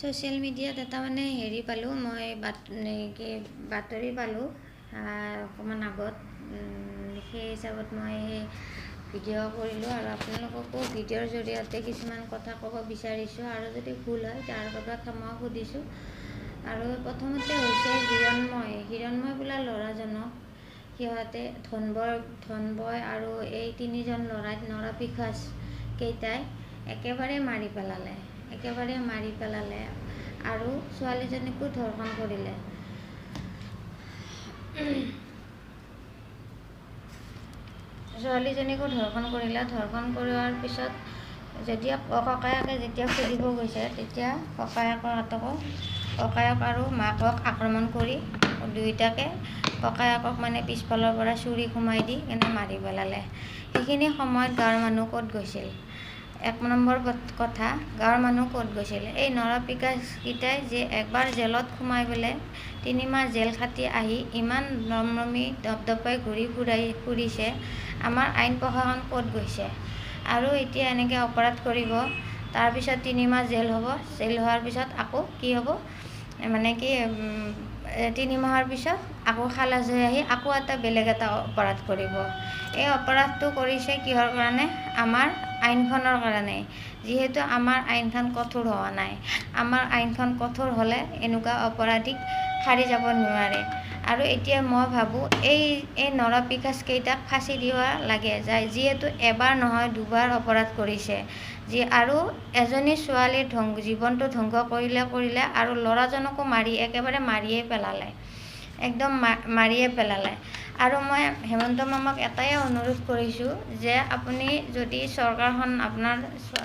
Social মিডিয়াত এটা মানে হেৰি পালোঁ মই বাতৰি পালোঁ অকণমান আগত সেই হিচাপত মই সেই ভিডিঅ' কৰিলোঁ আৰু আপোনালোককো ভিডিঅ'ৰ জৰিয়তে কিছুমান কথা ক'ব বিচাৰিছোঁ আৰু যদি ভুল হয় তাৰ বাবে ক্ষমা সুধিছোঁ। আৰু প্ৰথমতে হৈছে হিৰণময় বোলা ল'ৰাজনক সিহঁতে ধনবয় আৰু এই তিনিজন নৰপিশাচ কেইটাই একেবাৰে মাৰি পেলালে আৰু ছোৱালীজনীকো ধৰ্ষণ কৰিলে। ধৰ্ষণ কৰোৱাৰ পিছত ককায়েকে যেতিয়া সুধিব গৈছে তেতিয়া ককায়েক আৰু মাকক আক্ৰমণ কৰি দুয়োটাকে ককায়েকক মানে পিছফালৰ পৰা চুৰি সোমাই দি মাৰি পেলালে। সেইখিনি সময়ত গাঁৱৰ মানুহ ক'ত গৈছিল? এক নম্বৰ কথা, গাঁৱৰ মানুহ ক'ত গৈছিল? এই নৰপিশাচকেইটাই যে একবাৰ জেলত সোমাই পেলাই 3 মাহ জেল খাটি আহি ইমান ৰমৰমি দপদপাই ঘূৰি ফুৰিছে, আমাৰ আইন প্ৰশাসন ক'ত গৈছে? আৰু এতিয়া এনেকৈ অপৰাধ কৰিব, তাৰপিছত 3 মাহ জেল হ'ব, জেল হোৱাৰ পিছত আকৌ কি হ'ব? 3 মাহৰ পিছত আকৌ খালাচ হৈ আহি আকৌ বেলেগ এটা অপৰাধ কৰিব। এই অপৰাধটো কৰিছে কিহৰ কাৰণে? আমাৰ আইনখনৰ কাৰণে। যিহেতু আমাৰ আইনখন কঠোৰ হোৱা নাই। আমাৰ আইনখন কঠোৰ হ'লে এনেকুৱা অপৰাধীক সাৰি যাব নোৱাৰে। আৰু এতিয়া মই ভাবোঁ এই নৰপিশাচকেইটাক ফাঁচি দিব লাগে, যিহেতু এবাৰ নহয় 2বাৰ অপৰাধ কৰিছে। আৰু এজনী ছোৱালীৰ জীৱনটো ধ্বংস কৰিলে আৰু ল'ৰাজনকো একেবাৰে মাৰিয়ে পেলালে। আৰু মই হেমন্ত মামাক এটাই অনুৰোধ কৰিছোঁ যে আপুনি যদি চৰকাৰখন আপোনাৰ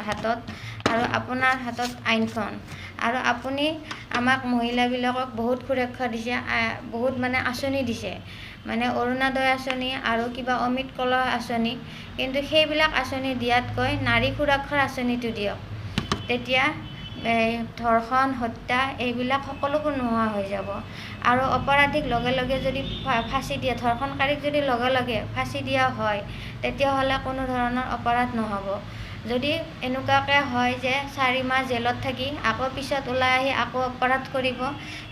হাতত আৰু আপোনাৰ হাতত আইনখন, আৰু আপুনি আমাক মহিলাবিলাকক বহুত সুৰক্ষা দিছে, বহুত আঁচনি দিছে, অৰুণোদয় আঁচনি আৰু কিবা অমৃত কলহ আঁচনি, কিন্তু সেইবিলাক আঁচনি দিয়াতকৈ নাৰী সুৰক্ষাৰ আঁচনিটো দিয়ক। তেতিয়া ধৰ্ষণ, হত্যা এইবিলাক সকলোবোৰ নোহোৱা হৈ যাব। আৰু অপৰাধীক লগে লগে যদি ফাঁচি দিয়ে, ধৰ্ষণকাৰীক যদি লগে লগে ফাঁচি দিয়া হয়, তেতিয়াহ'লে কোনো ধৰণৰ অপৰাধ নহ'ব। যদি এনেকুৱাকৈ হয় যে 4 মাহ জেলত থাকি আকৌ পিছত ওলাই আহি আকৌ অপৰাধ কৰিব,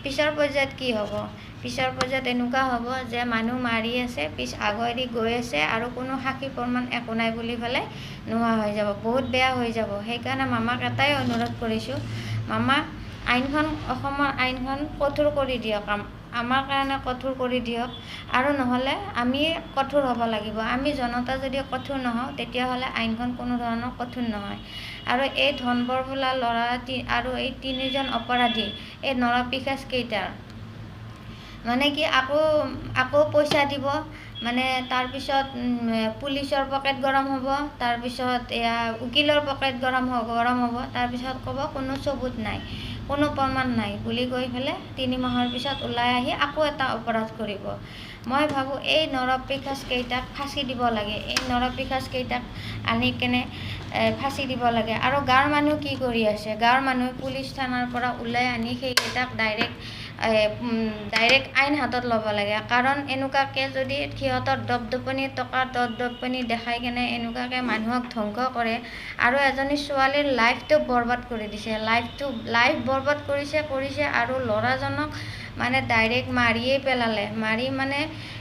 পিছৰ পৰ্যায়ত কি হ'ব? পিছৰ পৰ্যায়ত এনেকুৱা হ'ব যে মানুহ মাৰি আছে, আগেদি গৈ আছে আৰু কোনো সাক্ষী প্ৰমাণ একো নাই বুলি পেলাই নোহোৱা হৈ যাব, বহুত বেয়া হৈ যাব। সেইকাৰণে মামাক এটাই অনুৰোধ কৰিছোঁ, মামা অসমৰ আইনখন কঠোৰ কৰি দিয়ক, আমাৰ কাৰণে কঠোৰ কৰি দিয়ক। আৰু নহ'লে আমি কঠোৰ হ'ব লাগিব। আমি জনতা যদি কঠোৰ নহওঁ, তেতিয়াহ'লে আইনখন কোনো ধৰণৰ কঠোৰ নহয়। আৰু এই ধনবৰ বোলা ল'ৰা আৰু এই 3জন অপৰাধী, এই নৰপিশাচকেইটাৰ কি আকৌ পইচা দিব, তাৰপিছত পুলিচৰ পকেট গৰম হ'ব, তাৰপিছত উকিলৰ পকেট গৰম হ'ব, তাৰপিছত ক'ব কোনো চবুত নাই, কোনো প্ৰমাণ নাই বুলি কৈ পেলাই 3 মাহৰ পিছত ওলাই আহি আকৌ এটা অপৰাধ কৰিব। মই ভাবোঁ এই নৰপিশাচকেইটাক ফাঁচি দিব লাগে। আনি ফাঁচি দিব লাগে। আৰু গাঁৱৰ মানুহ কি কৰি আছে? গাঁৱৰ মানুহে পুলিচ থানাৰ পৰা ওলাই আনি সেইকেইটাক ডাইৰেক্ট আইন হাতত ল'ব লাগে। কাৰণ এনেকুৱাকৈ যদি সিহঁতৰ টকাৰ দপদপনি দেখাই এনেকুৱাকৈ মানুহক ধ্বংস কৰে, আৰু এজনী ছোৱালীৰ লাইফটো বৰবাদ কৰি দিছে, লাইফ বৰবাদ কৰিছে আৰু ল'ৰাজনক ডাইৰেক্ট মাৰিয়ে পেলালে।